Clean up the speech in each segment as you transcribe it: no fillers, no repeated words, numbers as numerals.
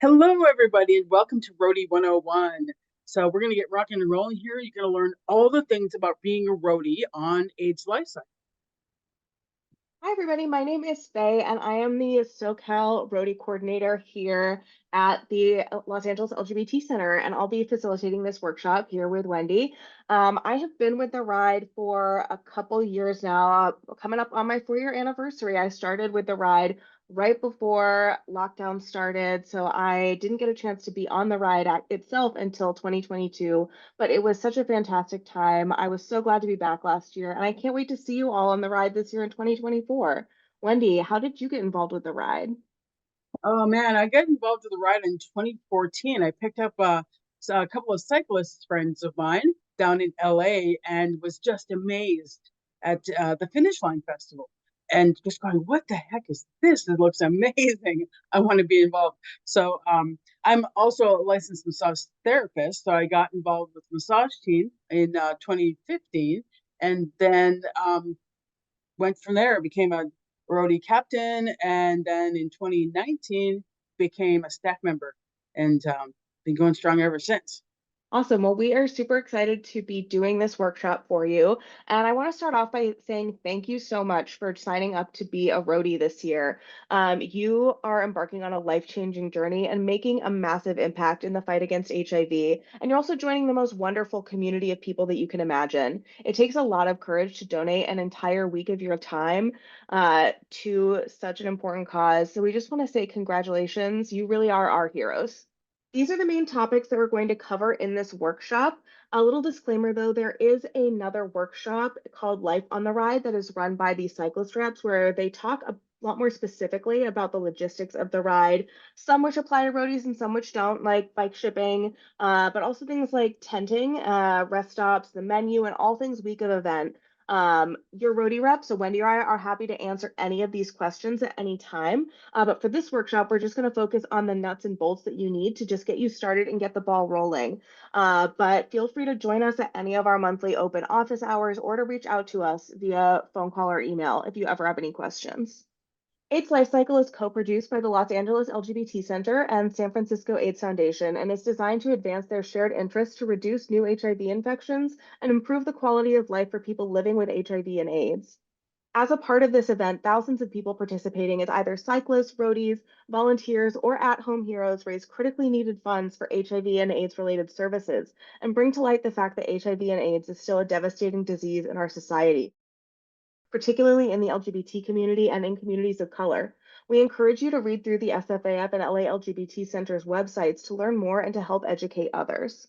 Hello, everybody, and welcome to Roadie 101. So we're going to get rocking and rolling here. You're going to learn all the things about being a roadie on AIDS Life Cycle. Hi, everybody. My name is Faye, and I am the SoCal Roadie Coordinator here at the Los Angeles LGBT Center, and I'll be facilitating this workshop here with Wendy. I have been with the ride for a couple years now, coming up on my 4-year anniversary. I started with the ride right before lockdown started, so I didn't get a chance to be on the ride itself until 2022, but it was such a fantastic time. I was so glad to be back last year, and I can't wait to see you all on the ride this year in 2024. Wendy, how did you get involved with the ride? Oh man, I got involved with the ride in 2014. I picked up a couple of cyclists friends of mine down in LA and was just amazed at the Finish Line Festival and just going, what the heck is this? It looks amazing. I want to be involved. So I'm also a licensed massage therapist. So I got involved with the massage team in 2015 and then went from there, became a roadie captain, and then in 2019 became a staff member, and been going strong ever since. Awesome. Well, we are super excited to be doing this workshop for you. And I want to start off by saying thank you so much for signing up to be a roadie this year. You are embarking on a life-changing journey and making a massive impact in the fight against HIV. And you're also joining the most wonderful community of people that you can imagine. It takes a lot of courage to donate an entire week of your time to such an important cause. So we just want to say congratulations. You really are our heroes. These are the main topics that we're going to cover in this workshop. A little disclaimer though, there is another workshop called Life on the Ride that is run by the cyclist reps where they talk a lot more specifically about the logistics of the ride, some which apply to roadies and some which don't, like bike shipping, but also things like tenting, rest stops, the menu, and all things week of event. Your roadie rep, so Wendy or I are happy to answer any of these questions at any time. But for this workshop, we're just going to focus on the nuts and bolts that you need to just get you started and get the ball rolling. But feel free to join us at any of our monthly open office hours or to reach out to us via phone call or email if you ever have any questions. AIDS Life Cycle is co-produced by the Los Angeles LGBT Center and San Francisco AIDS Foundation and is designed to advance their shared interests to reduce new HIV infections and improve the quality of life for people living with HIV and AIDS. As a part of this event, thousands of people participating as either cyclists, roadies, volunteers, or at-home heroes raise critically needed funds for HIV and AIDS-related services and bring to light the fact that HIV and AIDS is still a devastating disease in our society, particularly in the LGBT community and in communities of color. We encourage you to read through the SFAF and LA LGBT Center's websites to learn more and to help educate others.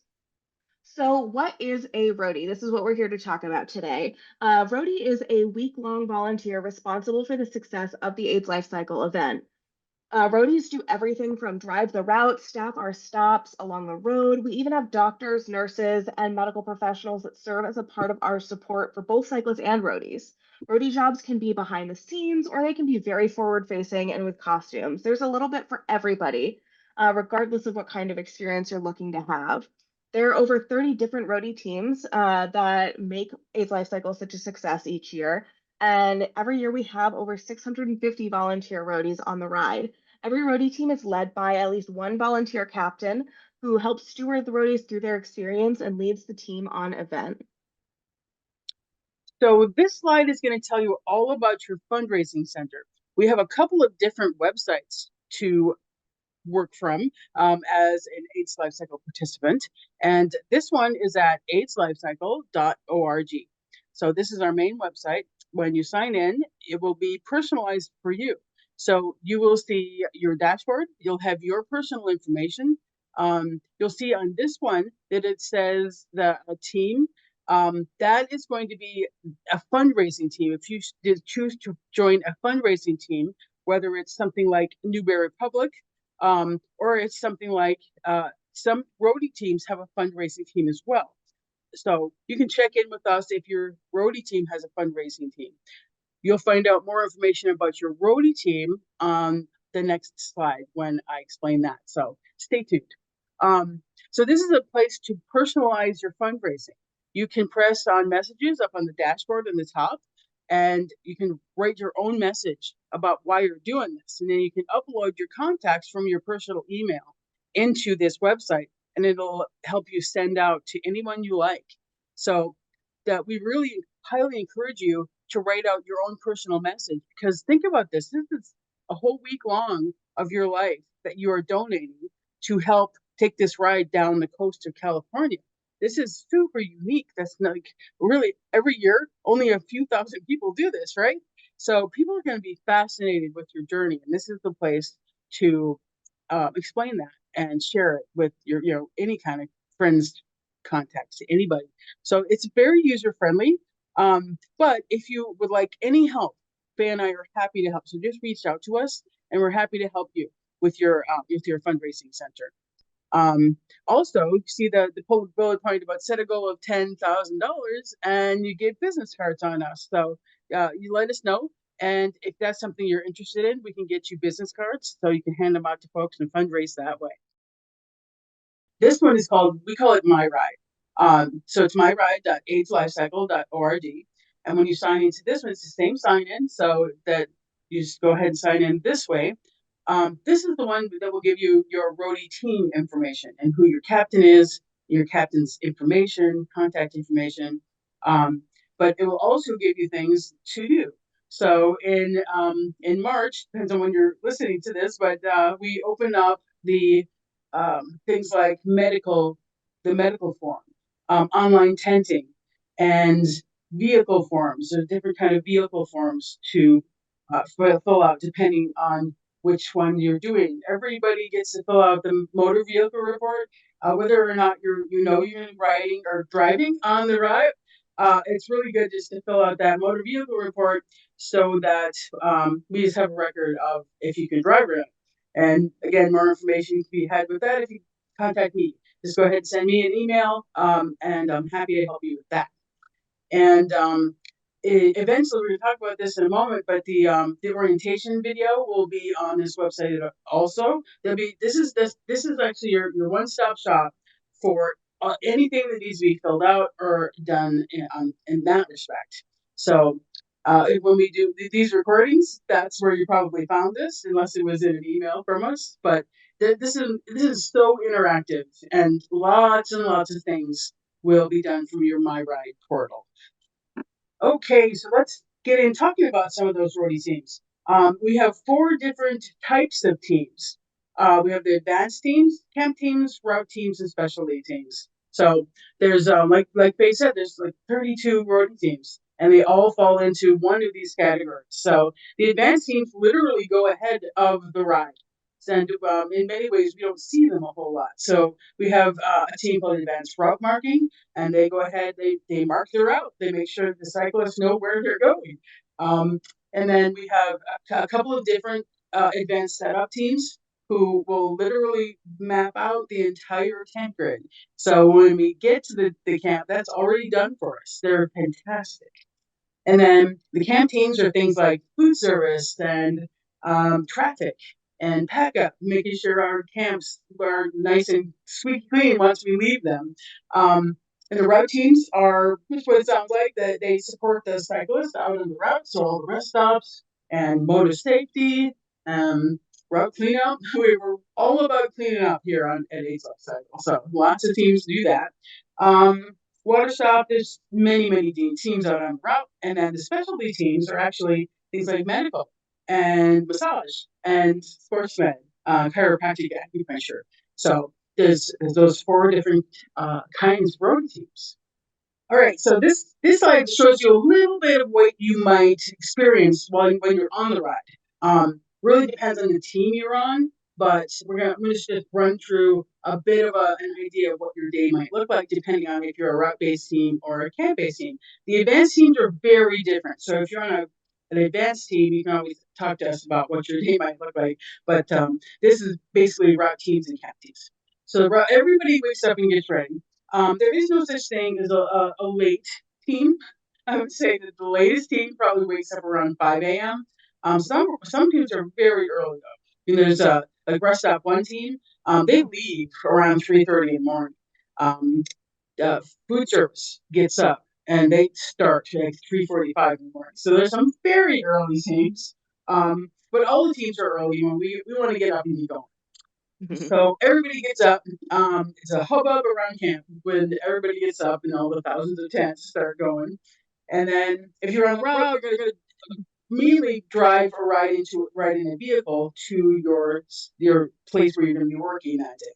So, what is a roadie? This is what we're here to talk about today. Roadie is a week-long volunteer responsible for the success of the AIDS Life Cycle event. Roadies do everything from drive the route, staff our stops along the road. We even have doctors, nurses, and medical professionals that serve as a part of our support for both cyclists and roadies. Roadie jobs can be behind the scenes or they can be very forward facing and with costumes. There's a little bit for everybody, regardless of what kind of experience you're looking to have. There are over 30 different roadie teams that make AIDS Life Cycle such a success each year. And every year we have over 650 volunteer roadies on the ride. Every roadie team is led by at least one volunteer captain who helps steward the roadies through their experience and leads the team on event. So this slide is going to tell you all about your fundraising center. We have a couple of different websites to work from as an AIDS Life Cycle participant. And this one is at aidslifecycle.org. So this is our main website. When you sign in, it will be personalized for you. So you will see your dashboard. You'll have your personal information. You'll see on this one that it says the a team. That is going to be a fundraising team. If you did choose to join a fundraising team, whether it's something like Newberry Public, or it's something like some roadie teams have a fundraising team as well. So you can check in with us if your roadie team has a fundraising team. You'll find out more information about your roadie team on the next slide when I explain that. So stay tuned. So this is a place to personalize your fundraising. You can press on messages up on the dashboard in the top, and you can write your own message about why you're doing this. And then you can upload your contacts from your personal email into this website, and it'll help you send out to anyone you like. So that we really highly encourage you to write out your own personal message, because think about this. This is a whole week long of your life that you are donating to help take this ride down the coast of California. This is super unique. That's not, like, really every year, only a few thousand people do this, right? So people are going to be fascinated with your journey, and this is the place to explain that and share it with your, any kind of friends, contacts, anybody. So it's very user friendly. But if you would like any help, Faye and I are happy to help. So just reach out to us, and we're happy to help you with your fundraising center. Also, you see the bullet point about set a goal of $10,000 and you get business cards on us. So you let us know. And if that's something you're interested in, we can get you business cards so you can hand them out to folks and fundraise that way. This one is called, we call it My Ride. So it's myride.aidslifecycle.org. And when you sign into this one, it's the same sign in, so that you just go ahead and sign in this way. This is the one that will give you your Roadie team information and who your captain is, your captain's information, contact information. But it will also give you things to do. So in March, depends on when you're listening to this, but we open up the things like the medical form, online tenting, and vehicle forms. There's different kind of vehicle forms to fill out depending on which one you're doing. Everybody gets to fill out the motor vehicle report, whether or not you're riding or driving on the ride. It's really good just to fill out that motor vehicle report so that we just have a record of if you can drive or not. And again, more information can be had with that if you contact me. Just go ahead and send me an email, and I'm happy to help you with that. And eventually, we're going to talk about this in a moment, but the orientation video will be on this website also. This is actually your one-stop shop for anything that needs to be filled out or done in that respect. So when we do these recordings, that's where you probably found this, unless it was in an email from us. But this is so interactive, and lots of things will be done from your My Ride portal. Okay, so let's get in talking about some of those roadie teams. We have 4 different types of teams. We have the advanced teams, camp teams, route teams, and specialty teams. So there's like Faye said, there's like 32 roadie teams, and they all fall into one of these categories. So the advanced teams literally go ahead of the ride. And in many ways, we don't see them a whole lot. So we have a team called Advanced Route Marking, and they go ahead, they mark their route, they make sure the cyclists know where they're going. And then we have a couple of different advanced setup teams who will literally map out the entire camp grid. So when we get to the camp, that's already done for us. They're fantastic. And then the camp teams are things like food service and traffic and pack up, making sure our camps are nice and squeaky clean once we leave them. And the route teams are, which what it sounds like, that they support the cyclists out on the route, so all the rest stops and motor safety, route cleanup. We were all about cleaning up here at ALC Cycle, so lots of teams do that. Water stop, there's many teams out on the route, and then the specialty teams are actually things like medical and massage and sports med, chiropractic acupuncture. So there's those 4 different kinds of road teams. All right, so this slide shows you a little bit of what you might experience when you're on the ride. Really depends on the team you're on, but I'm gonna just run through a bit of an idea of what your day might look like, depending on if you're a route-based team or a camp-based team. The advanced teams are very different. So if you're on an advanced team, you can always talk to us about what your day might look like. But this is basically route teams and camp teams. So everybody wakes up and gets ready. There is no such thing as a late team. I would say that the latest team probably wakes up around 5 a.m. Some teams are very early though. There's like Rest Stop One team. They leave around 3:30 in the morning. Um, Food service gets up and they start like 3:45 in the morning. So there's some very early teams. But all the teams are early when we want to get up and get going. So everybody gets up. It's a hubbub around camp when everybody gets up and all the thousands of tents start going. And then if you're on the route, you're going to immediately drive or ride in a vehicle to your place where you're going to be working that day.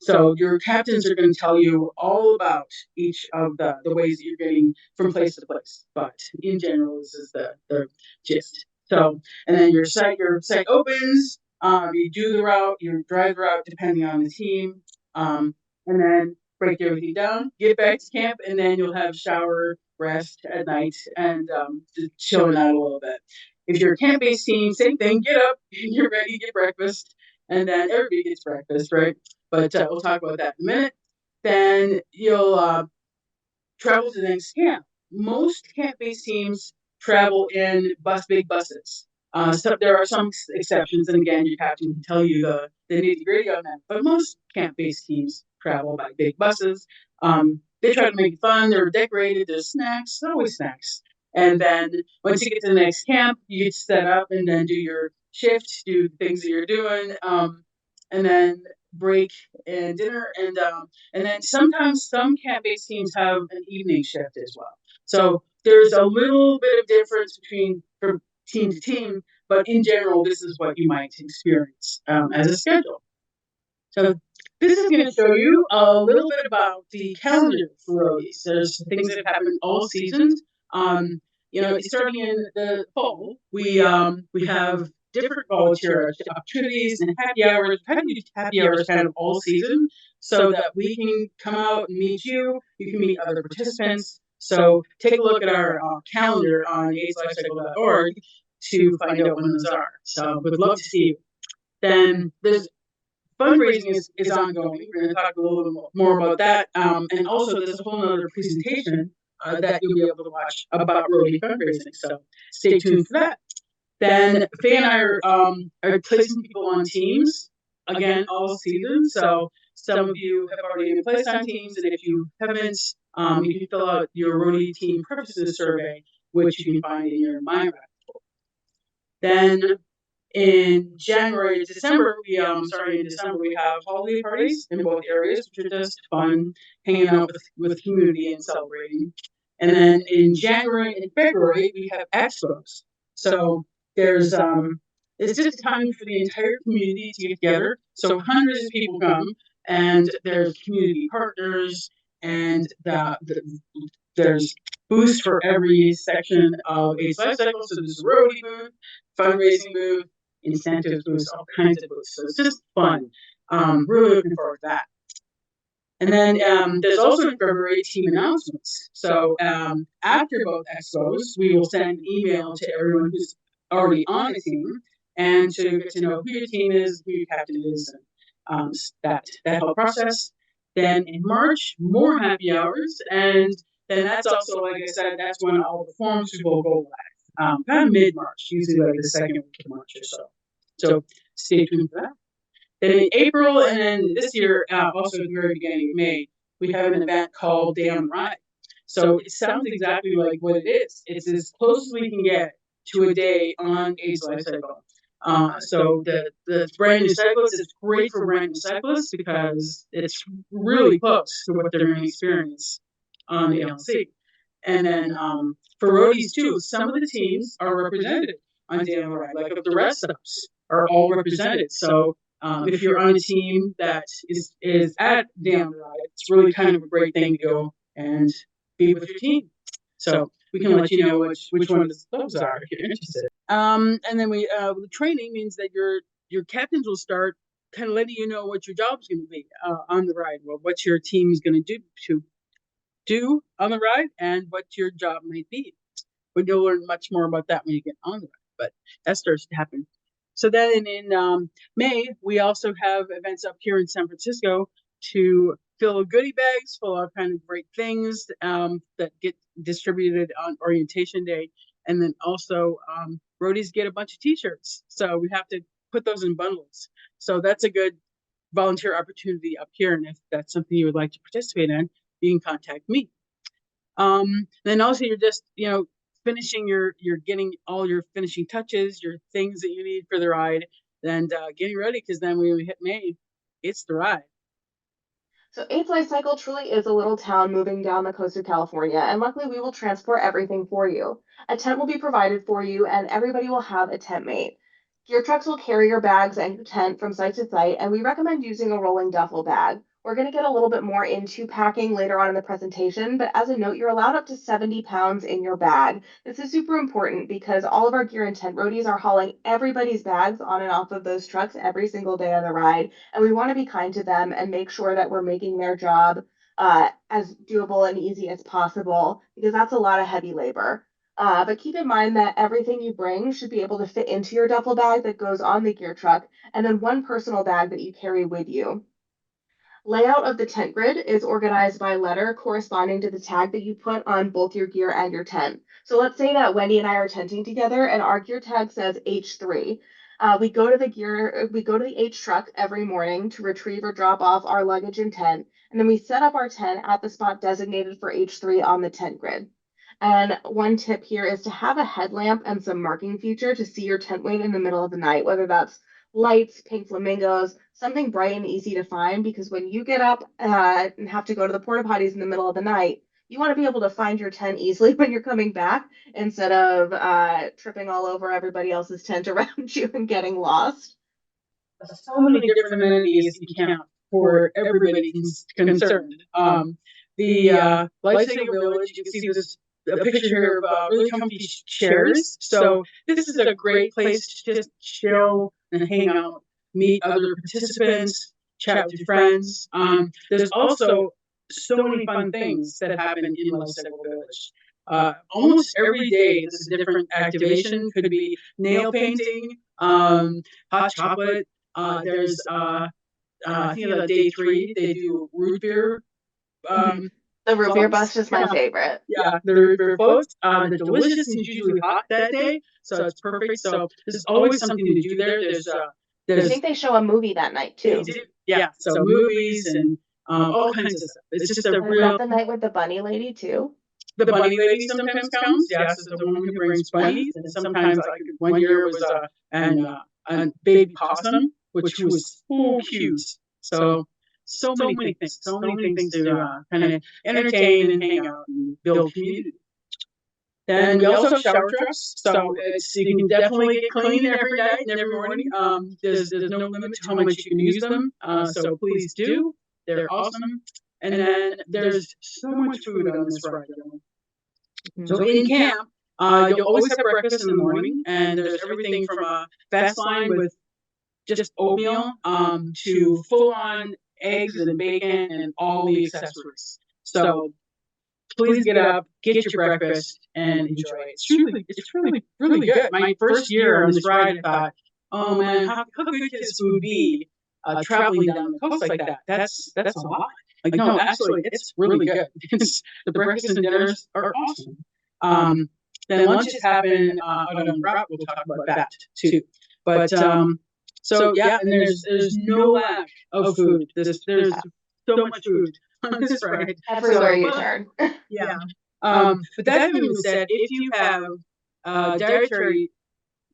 So your captains are going to tell you all about each of the ways that you're getting from place to place. But in general, this is the gist. So, and then your site opens, you do the route, you drive the route depending on the team, and then break everything down, get back to camp, and then you'll have shower, rest at night, and just chilling out a little bit. If you're a camp-based team, same thing, get up, you're ready, get breakfast, and then everybody gets breakfast, right? But we'll talk about that in a minute. Then you'll travel to the next camp. Most camp-based teams travel in big buses. So there are some exceptions, and again, your captain can tell you the nitty-gritty on that. But most camp-based teams travel by big buses. They try to make it fun. They're decorated. There's snacks, always snacks. And then once you get to the next camp, you get set up and then do your shift, do the things that you're doing, and then break and dinner, and then sometimes some camp-based teams have an evening shift as well. So there's a little bit of difference between from team to team, but in general, this is what you might experience as a schedule. So this is going to show you a little bit about the calendar for roadies. There's things that happen all seasons. Starting in the fall, we have different volunteer opportunities and happy hours. We try to do happy hours kind of all season so that we can come out and meet you. You can meet other participants. So take a look at our calendar on aidslifecycle.org to find out when those are. So we'd love to see you. Then there's fundraising is ongoing. We're going to talk a little bit more about that. And also, there's a whole other presentation that you'll be able to watch about Roadie fundraising. So stay tuned for that. Then Faye and I are placing people on teams again all season. So some of you have already been placed on teams, and if you haven't, you can fill out your Roadie team preferences survey, which you can find in your Mind report. Then in January to December, we have holiday parties in both areas, which are just fun, hanging out with community and celebrating. And then in January and February, we have expos. So there's it's just a time for the entire community to get together. So hundreds of people come, and there's community partners, and there's booths for every section of a life cycle. So there's a roadie booth, fundraising booth, incentives booths, all kinds of booths. So it's just fun. Really looking forward to that. And then there's also in February team announcements. So after both expos, we will send an email to everyone who's already on a team and to get to know who your team is, who your captain is, and that whole process. Then in March, more happy hours, and then that's also, like I said, that's when all the forms will go live. Kind of mid-March, usually like the second week of March or so. So stay tuned for that. Then in April, and then this year, also at the very beginning of May, we have an event called Day on the Ride. So it sounds exactly like what it is. It's as close as we can get to a day on AIDS Life Cycle. So the brand new cyclists, it's great for brand new cyclists because it's really close to what they're going to experience on the ALC. And then for roadies too, some of the teams are represented on Day on the Ride, like the rest stops are all represented. So if you're on a team that is at Day on the Ride, it's really kind of a great thing to go and be with your team. So we can let you know which one of those are if you're interested. And then the training means that your captains will start kind of letting you know what your job's going to be on the ride, well, what your team's going to do on the ride, and what your job might be. But you'll learn much more about that when you get on the ride. But that starts to happen. So then in May, we also have events up here in San Francisco to fill goodie bags full of kind of great things that get distributed on orientation day. And then also roadies get a bunch of t-shirts. So we have to put those in bundles. So that's a good volunteer opportunity up here. And if that's something you would like to participate in, you can contact me. Then also you're just, finishing you're getting all your finishing touches, your things that you need for the ride. and getting ready, because then when we hit May, it's the ride. So Eight's Life Cycle truly is a little town moving down the coast of California, and luckily we will transport everything for you. A tent will be provided for you, and everybody will have a tent mate. Gear trucks will carry your bags and your tent from site to site, and we recommend using a rolling duffel bag. We're going to get a little bit more into packing later on in the presentation, but as a note, you're allowed up to 70 pounds in your bag. This is super important because all of our gear and tent roadies are hauling everybody's bags on and off of those trucks every single day of the ride, and we want to be kind to them and make sure that we're making their job as doable and easy as possible because that's a lot of heavy labor. But keep in mind that everything you bring should be able to fit into your duffel bag that goes on the gear truck, and then one personal bag that you carry with you. Layout of the tent grid is organized by letter corresponding to the tag that you put on both your gear and your tent. So let's say that Wendy and I are tenting together and our gear tag says H3. We go to the H truck every morning to retrieve or drop off our luggage and tent, and then we set up our tent at the spot designated for H3 on the tent grid. And one tip here is to have a headlamp and some marking feature to see your tent weight in the middle of the night, whether that's lights, pink flamingos, something bright and easy to find, because when you get up and have to go to the porta potties in the middle of the night, you want to be able to find your tent easily when you're coming back instead of tripping all over everybody else's tent around you and getting lost. So many different amenities in camp for everybody concerned. The Lifesaver Village, you can see this a picture here of really comfy chairs. So this is a great place to just chill and hang out, meet other participants, chat with your friends. There's also so many fun things that happen in Lifesaver Village. Almost every day, there's a different activation. Could be nail painting, hot chocolate. There's I think on day 3 they do root beer. The root beer bust is my favorite. Yeah, the root beer floats. They're delicious and usually hot that day, so it's perfect. So there's always something to do there. I think they show a movie that night too. Yeah, so movies and all kinds of stuff. It's just a real. Is that the night with the bunny lady too? The bunny lady sometimes comes. Yes, it's the woman who brings bunnies, and sometimes like one year was a baby possum, which was so cute. So many things to kind of entertain and hang out and build community. Then we also have shower trucks, so you can definitely get clean every night and every morning. There's no limit to how much you can use them, so please do. They're awesome. And then there's so much food on this ride. So in camp, you'll always have breakfast in the morning, and there's everything from a fast line with just oatmeal to full-on eggs and bacon and all the accessories. So please get up, get your breakfast, and enjoy it. It's really good. My first year on this ride, I thought, oh man, how good could this food be traveling down the coast like that? That's a lot. Like, no, actually, it's really good. The breakfast and dinners are awesome. Then lunches happen out on the route. We'll talk about that too. But so yeah, and there's no lack of food. There's so much food on this ride. Everywhere you turn. Yeah. But that being said, if you have dietary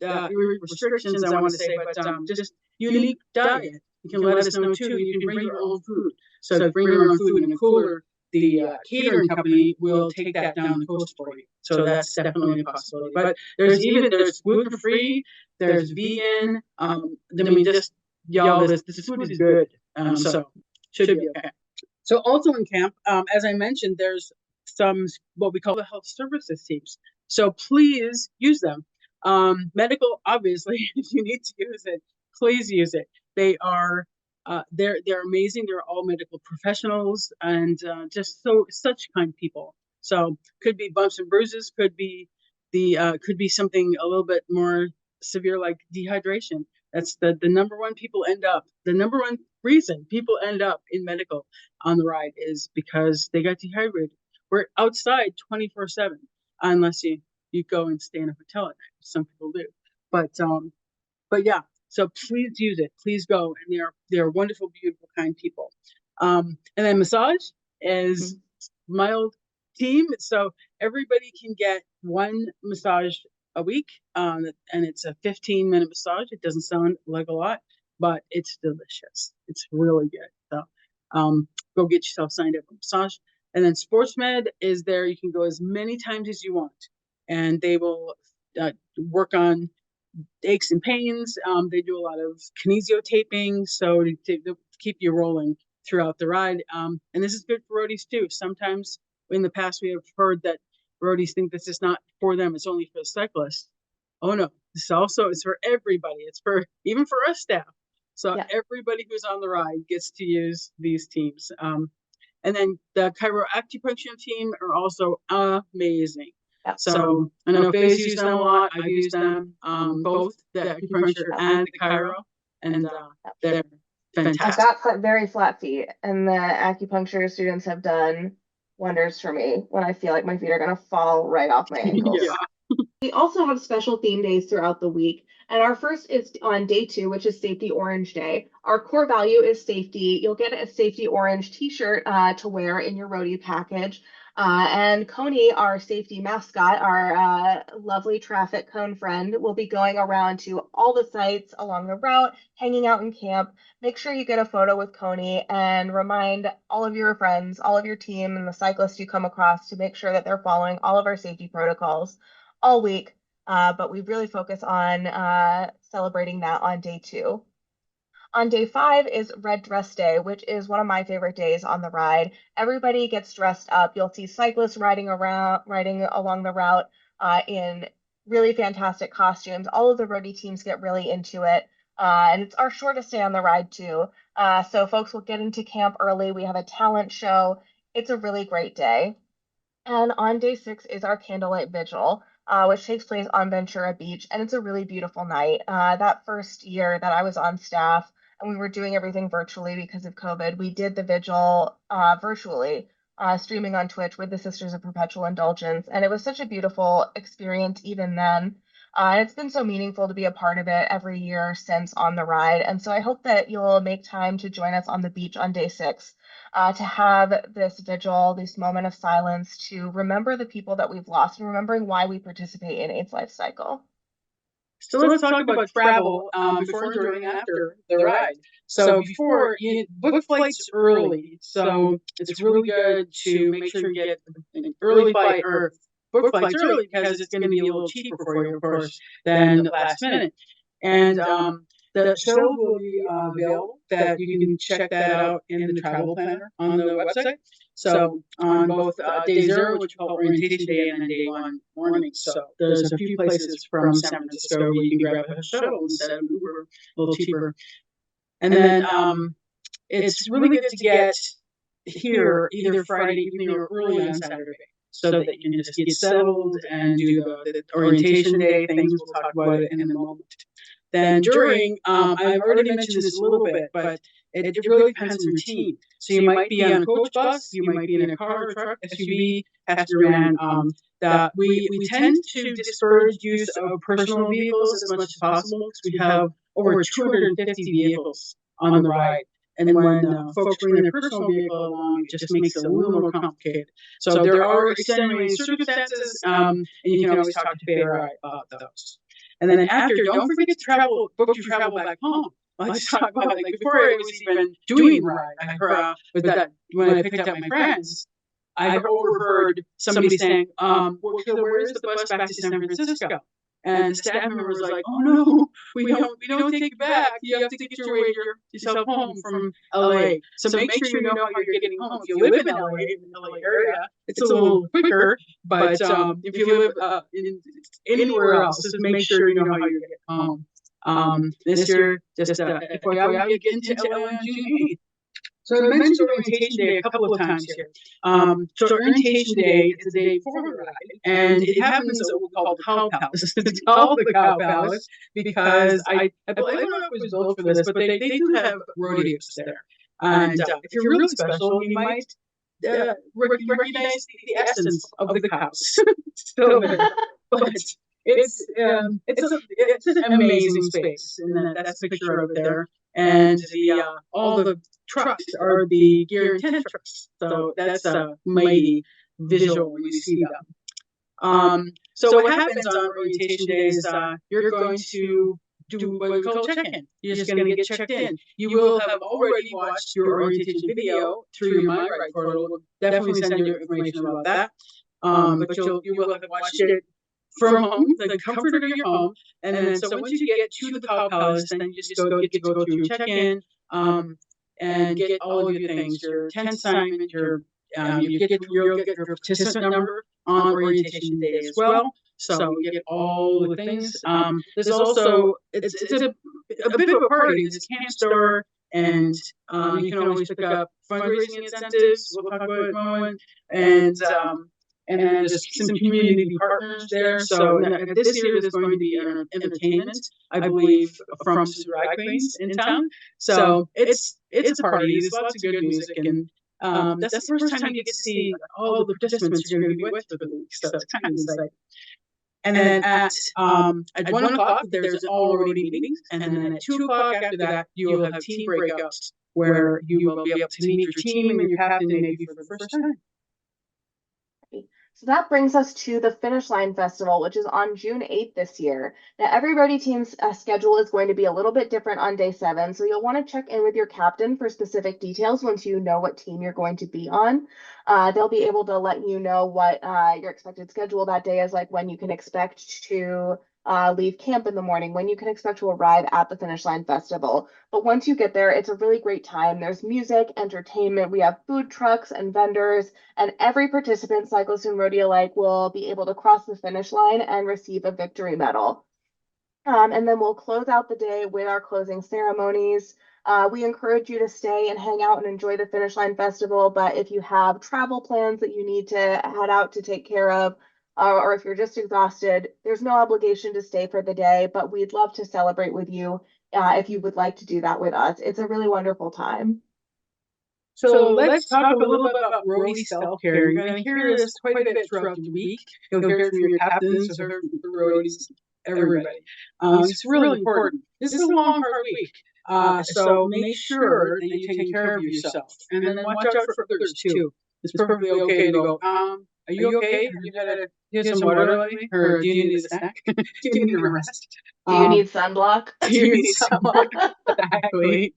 restrictions, I want to say, but just unique diet, you can let us know too. You can bring your own food. So bring your own food in a cooler. The catering company will take that down the coast for you. So that's definitely a possibility. But there's gluten free, there's vegan. I mean, just y'all, this food is good. So should be okay. So also in camp, as I mentioned, there's some what we call the health services teams. So please use them. Medical, obviously, if you need to use it, please use it. They are they're amazing. They're all medical professionals and just such kind people. So could be bumps and bruises, could be something a little bit more severe like dehydration. That's the number one the number one reason people end up in medical on the ride is because they got dehydrated. We're outside 24/7 unless you go and stay in a hotel at night. Some people do. But yeah, so please use it. Please go. And they're wonderful, beautiful, kind people. And then massage is my old team. So everybody can get one massage a week, and it's a 15-minute massage. It doesn't sound like a lot, but it's delicious. It's really good. So go get yourself signed up for massage. And then Sports Med is there. You can go as many times as you want, and they will work on aches and pains. They do a lot of kinesio taping, so to keep you rolling throughout the ride. And this is good for roadies too. Sometimes in the past we have heard that roadies think this is not for them; it's only for the cyclists. Oh no, this also is for everybody. It's for even for us staff. So yeah, everybody who's on the ride gets to use these teams. And then the Chiro acupuncture team are also amazing. Yep. So I know Faye's used them a lot. I've used them, both the acupuncture and the Chiro, and they're fantastic. I've got very flat feet, and the acupuncture students have done wonders for me when I feel like my feet are going to fall right off my ankles. Yeah. We also have special theme days throughout the week. And our first is on day 2, which is Safety Orange Day. Our core value is safety. You'll get a Safety Orange t-shirt to wear in your roadie package. And Coney, our safety mascot, our lovely traffic cone friend, will be going around to all the sites along the route, hanging out in camp. Make sure you get a photo with Coney and remind all of your friends, all of your team, and the cyclists you come across to make sure that they're following all of our safety protocols all week. But we really focus on celebrating that on day 2. On day 5 is Red Dress Day, which is one of my favorite days on the ride. Everybody gets dressed up. You'll see cyclists riding along the route in really fantastic costumes. All of the roadie teams get really into it. And it's our shortest day on the ride too. So folks will get into camp early. We have a talent show. It's a really great day. And on day 6 is our candlelight vigil, which takes place on Ventura Beach. And it's a really beautiful night. That first year that I was on staff and we were doing everything virtually because of COVID, we did the vigil virtually, streaming on Twitch with the Sisters of Perpetual Indulgence. And it was such a beautiful experience even then. It's been so meaningful to be a part of it every year since on the ride. And so I hope that you'll make time to join us on the beach on day 6. To have this vigil, this moment of silence, to remember the people that we've lost and remembering why we participate in AIDS Life Cycle. So let's talk about travel before, during, and after the ride. So before, you book flights early. So it's really good to make sure you get an early flight or book flights early because it's going to be a little cheaper for you, of course, than last minute. And the show will be available that you can check that out in the travel planner on the website. So on both day 0, which we call orientation day, and then day 1 morning. So there's a few places from San Francisco where you can grab a shuttle instead of Uber, a little cheaper. And then it's really good to get here either Friday evening or early on Saturday, so that you can just get settled and do the orientation day things. We'll talk about it in a moment. Then during, I've already mentioned this a little bit, but it really depends on your team. So you might be on a coach bus, you might be in a car, truck, SUV, passenger van. We tend to discourage use of personal vehicles as much as possible because we have over 250 vehicles on the ride. And when folks bring their personal vehicle along, it just makes it a little more complicated. So there are extenuating circumstances, and you can always talk to Faye about those. And then after, don't forget to book your travel back home. Let's talk about, like, before I was even doing the ride, when I picked up my friends, I overheard somebody saying, well, where is the bus back to San Francisco? And the staff member was like, oh no, we don't take you back. You have to get yourself home from LA. So make sure you know how you're getting home. If you live in LA, in the LA area, it's a little quicker. But if you live anywhere else, just make sure you know how you're getting home. This year, just FYI, you get into LA on June 8th. So I mentioned orientation day a couple of times here. So orientation day is the day before the ride, and it happens at what we call the Cow Palace. It's called the Cow Palace because I don't know if it was built for this, but they do have rodeos there. And if you're really special, you might recognize the essence of the cows still there. But it's an amazing space, and that's a picture of it there. And all the trucks are the gear and tent trucks, so that's a mighty visual when you see them. So what happens on orientation day is you're going to do what we call check-in. You're just going to get checked in. You will have already watched your orientation video through your My Ride portal. We'll definitely send you information about that. But you will have watched it from home, the comfort of your home. And then so once you get to the Cow Palace, then you just get to go through check-in and get all of your things, your tent assignment, you'll get your participant number on orientation day as well. So you get all the things. There's also it's a bit of a party. There's camp store, and you can always pick up fundraising incentives. We'll talk about it in a moment, and then there's some community partners there. So this year there's going to be entertainment, I believe, from some drag queens in town. So it's a party. There's lots of good music, and that's the first time you get to see all the participants you're going to be with for the week. So it's kind of exciting. And then at 1:00 there's already meetings, and then at 2:00 after that you will have team breakouts where you will be able to meet your team and your captain maybe for the first time. So that brings us to the Finish Line Festival, which is on June 8th this year. Now, every Roadie team's schedule is going to be a little bit different on day 7, so you'll want to check in with your captain for specific details once you know what team you're going to be on. They'll be able to let you know what your expected schedule that day is, like when you can expect to leave camp in the morning, when you can expect to arrive at the Finish Line Festival. But once you get there, it's a really great time. There's music, entertainment, we have food trucks and vendors, and every participant, cyclist and roadie alike, will be able to cross the finish line and receive a victory medal. And then we'll close out the day with our closing ceremonies. We encourage you to stay and hang out and enjoy the Finish Line Festival, but if you have travel plans that you need to head out to take care of, or if you're just exhausted, there's no obligation to stay for the day, but we'd love to celebrate with you if you would like to do that with us. It's a really wonderful time. So let's talk a little bit about roadie self-care. You're going to hear this quite a bit throughout the week. You'll hear it from your captains, you'll hear it from the roadies, everybody. It's really important. This is a long, hard week. So make sure that you take care of yourself. And then watch out for others too. It's perfectly okay to go, are you okay? Have you had some water lately? Or do you need a snack? Do you need a rest? Do you need sunblock? Do you need sunblock? Exactly.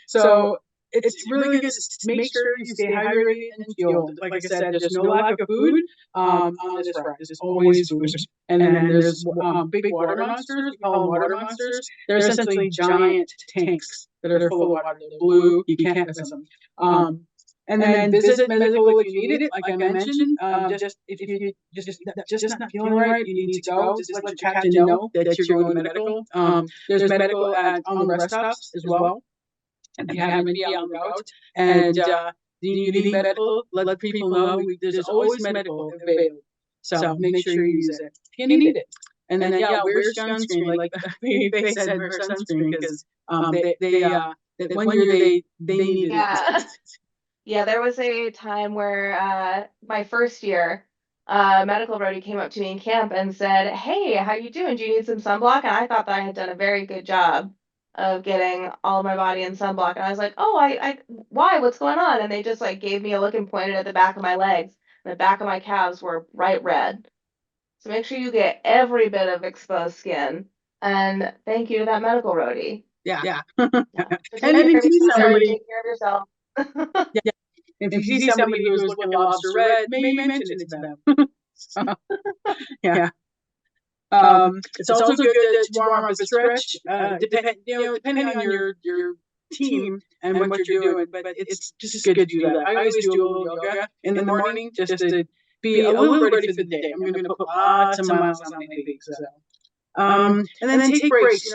So it's really good to make sure you stay hydrated and fueled. Like I said, there's no lack of food on this ride. There's always food. And then there's big water monsters. We call them water monsters. They're essentially giant tanks that are full of water. They're blue. You can't miss them. And then visit medical if you need it. Like I mentioned, just if you just not feeling right, you need to go. Just let your captain know that you're going to medical. There's medical on the rest stops as well. If you happen to be on the route and you need medical, let people know. There's always medical available. So make sure you use it if you need it. And then wear sunscreen. Like they said, wear sunscreen because that 1 year they needed it. Yeah, there was a time where my first year, medical roadie came up to me in camp and said, "Hey, how you doing? Do you need some sunblock?" And I thought that I had done a very good job of getting all of my body in sunblock. And I was like, "Oh, why? What's going on?" And they just like gave me a look and pointed at the back of my legs. The back of my calves were bright red. So make sure you get every bit of exposed skin. And thank you to that medical roadie. Yeah. And if you see somebody, take care of yourself. Yeah. If you see somebody who's looking lobster red, maybe mention it to them. Yeah. It's also good to warm up a stretch, depending on your team and what you're doing. But it's just good to do that. I always do a little yoga in the morning just to be a little ready for the day. I'm going to put lots of miles on my feet. And then take breaks.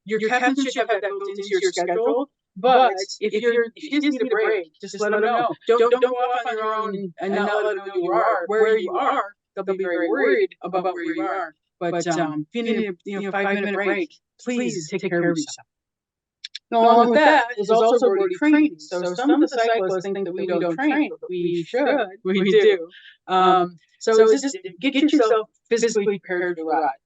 Your captain should have that built into your schedule. But if you just need a break, just let them know. Don't go off on your own and not let them know where you are. They'll be very worried about where you are. But if you need a 5-minute break, please take care of yourself. Along with that is also roadie training. So some of the cyclists think that we don't train, but we should. We do. So just get yourself physically prepared to ride.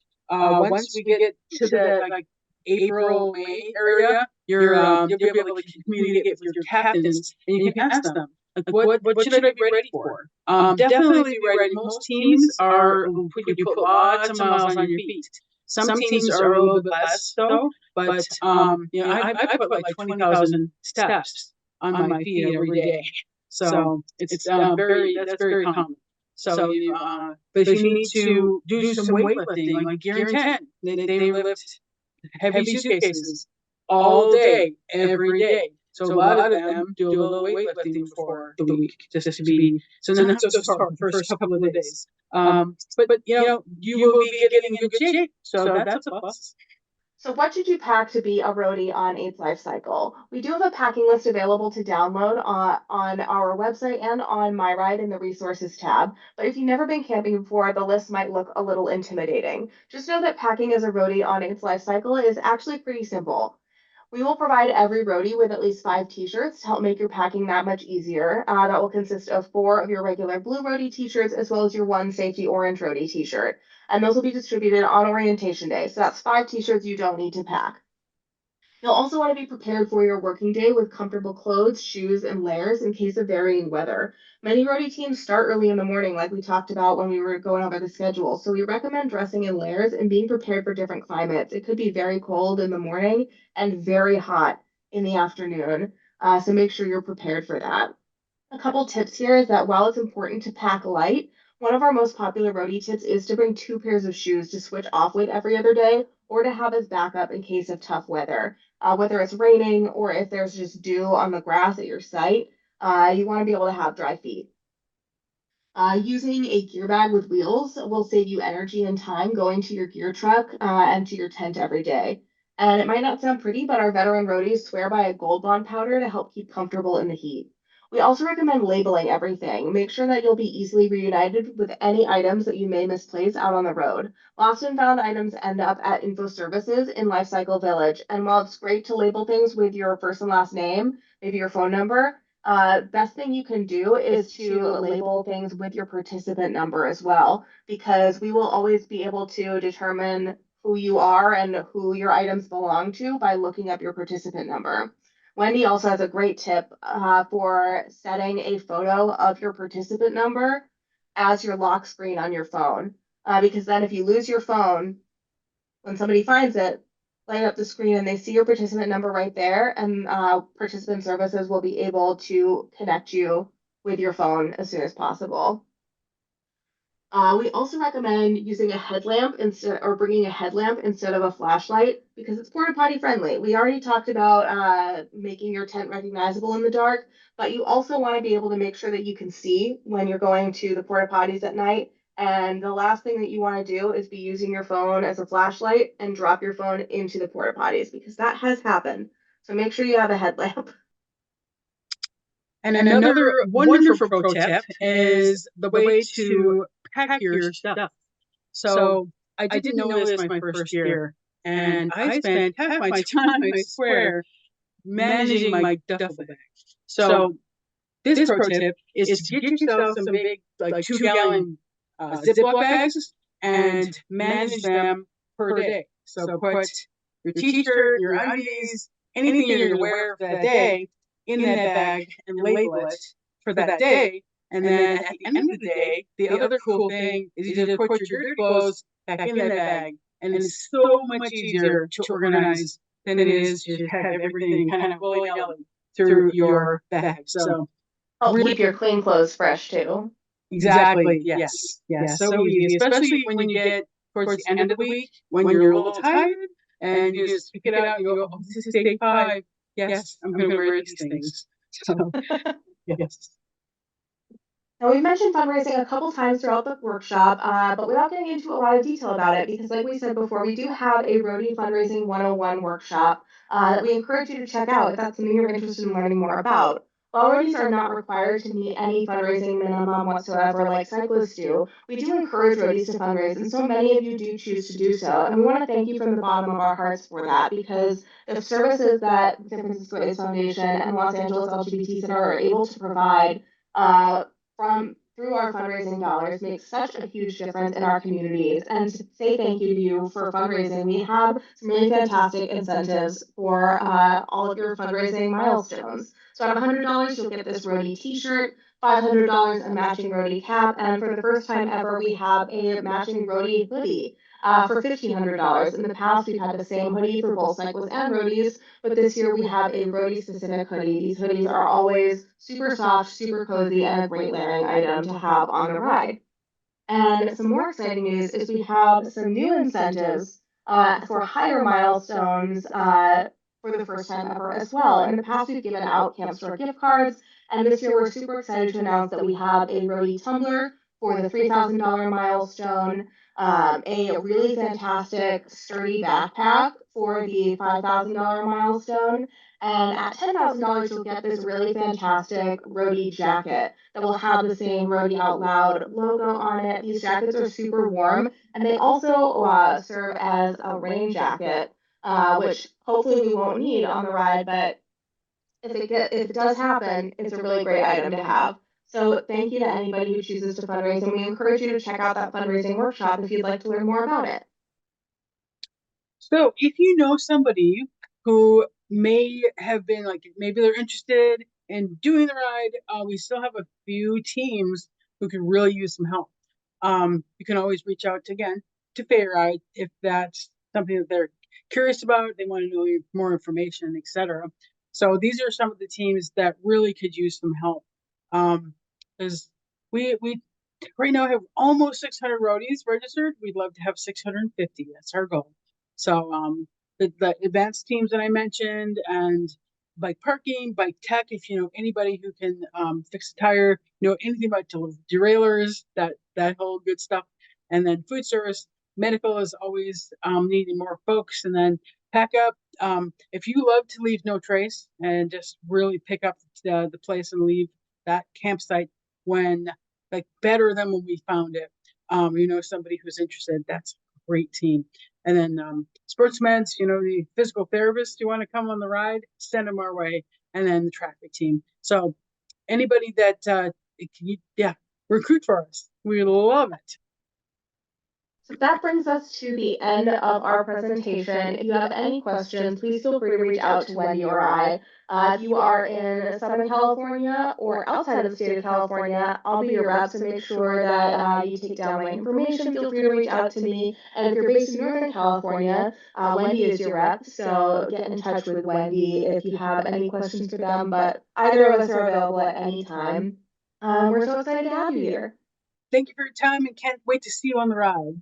Once we get to the April, May area, you'll be able to communicate with your captains, and you can ask them, Like what should I be ready for? Definitely be ready. Most teams are you put lots of miles on your feet. Some teams are a little bit less so, but I put like 20,000 steps on my feet every day. So it's very that's very common. So you but if you need to do some weightlifting, like Gear and 10, they lift heavy suitcases all day, every day. So a lot of them do a little weightlifting before the week, just to be so not so sore the first couple of days. But you will be getting in good shape, so that's a plus. So what should you pack to be a roadie on AIDS Life Cycle? We do have a packing list available to download on our website and on My Ride in the resources tab. But if you've never been camping before, the list might look a little intimidating. Just know that packing as a roadie on AIDS Life Cycle is actually pretty simple. We will provide every roadie with at least 5 t-shirts to help make your packing that much easier. That will consist of 4 of your regular blue roadie t-shirts as well as your 1 safety orange roadie t-shirt. And those will be distributed on orientation day. So that's 5 t-shirts you don't need to pack. You'll also want to be prepared for your working day with comfortable clothes, shoes, and layers in case of varying weather. Many roadie teams start early in the morning, like we talked about when we were going over the schedule. So we recommend dressing in layers and being prepared for different climates. It could be very cold in the morning and very hot in the afternoon. So make sure you're prepared for that. A couple tips here is that while it's important to pack light, one of our most popular roadie tips is to bring 2 pairs of shoes to switch off with every other day or to have as backup in case of tough weather. Whether it's raining or if there's just dew on the grass at your site, you want to be able to have dry feet. Using a gear bag with wheels will save you energy and time going to your gear truck and to your tent every day. And it might not sound pretty, but our veteran roadies swear by a Gold Bond powder to help keep comfortable in the heat. We also recommend labeling everything. Make sure that you'll be easily reunited with any items that you may misplace out on the road. Lost and found items end up at info services in Life Cycle Village. And while it's great to label things with your first and last name, maybe your phone number, best thing you can do is to label things with your participant number as well, because we will always be able to determine who you are and who your items belong to by looking up your participant number. Wendy also has a great tip for setting a photo of your participant number as your lock screen on your phone, because then if you lose your phone, when somebody finds it, light up the screen and they see your participant number right there, and participant services will be able to connect you with your phone as soon as possible. We also recommend using a headlamp instead, or bringing a headlamp instead of a flashlight, because it's porta potty friendly. We already talked about making your tent recognizable in the dark, but you also want to be able to make sure that you can see when you're going to the porta potties at night. And the last thing that you want to do is be using your phone as a flashlight and drop your phone into the porta potties, because that has happened. So make sure you have a headlamp. And another wonderful pro tip is the way to pack your stuff. So I didn't know this my first year, and I spent half my time, I swear, managing my duffel bag. So this pro tip is to get yourself some big, like 2-gallon Ziploc bags and manage them per day. So put your t-shirt, your undies, anything you're going to wear for that day in that bag and label it for that day. And then at the end of the day, the other cool thing is you just put your dirty clothes back in that bag. And it's so much easier to organize than it is to have everything kind of willy-nilly through your bag. So Help keep your clean clothes fresh too. exactly, yes, yes, so easy, especially when you get towards the end of the week, when you're a little tired and you just pick it out and you go, oh, this is day 5. Yes, I'm going to wear these things. So, yes. Now, we've mentioned fundraising a couple times throughout the workshop, but without getting into a lot of detail about it, because like we said before, we do have a Roadie Fundraising 101 workshop that we encourage you to check out if that's something you're interested in learning more about. While roadies are not required to meet any fundraising minimum whatsoever like cyclists do, we do encourage roadies to fundraise, and so many of you do choose to do so. And we want to thank you from the bottom of our hearts for that, because the services that San Francisco AIDS Foundation and Los Angeles LGBT Center are able to provide from through our fundraising dollars makes such a huge difference in our communities. And to say thank you to you for fundraising, we have some really fantastic incentives for all of your fundraising milestones. So at $100, you'll get this Roadie t-shirt, $500 a matching Roadie cap, and for the first time ever, we have a matching Roadie hoodie. For $1,500. In the past, we've had the same hoodie for both cyclists and roadies, but this year we have a roadie specific hoodie. These hoodies are always super soft, super cozy, and a great layering item to have on the ride. And some more exciting news is we have some new incentives for higher milestones for the first time ever as well. In the past, we've given out Camp Store gift cards, and this year we're super excited to announce that we have a roadie tumbler for the $3,000 milestone, a really fantastic sturdy backpack for the $5,000 milestone, and at $10,000, you'll get this really fantastic roadie jacket that will have the same Roadie Out Loud logo on it. These jackets are super warm, and they also serve as a rain jacket, which hopefully we won't need on the ride, but if it does happen, it's a really great item to have. So thank you to anybody who chooses to fundraise, and we encourage you to check out that fundraising workshop if you'd like to learn more about it. So if you know somebody who may have been like, maybe they're interested in doing the ride, we still have a few teams who could really use some help. You can always reach out again to Fayride if that's something that they're curious about, they want to know more information, etc. So these are some of the teams that really could use some help. Because we right now have almost 600 roadies registered. We'd love to have 650. That's our goal. So the advanced teams that I mentioned, and bike parking, bike tech, if you know anybody who can fix a tire, you know anything about derailleurs, that whole good stuff. And then food service, medical is always needing more folks. And then pack up. If you love to leave no trace and just really pick up the place and leave that campsite when like better than when we found it, you know somebody who's interested, that's a great team. And then sportsmen, you know, the physical therapists, you want to come on the ride, send them our way. And then the traffic team. So anybody that yeah, recruit for us. We love it. So that brings us to the end of our presentation. If you have any questions, please feel free to reach out to Wendy or I. If you are in Southern California or outside of the state of California, I'll be your rep, so make sure that you take down my information. Feel free to reach out to me. And if you're based in Northern California, Wendy is your rep, so get in touch with Wendy if you have any questions for them. But either of us are available at any time. We're so excited to have you here. Thank you for your time and can't wait to see you on the ride.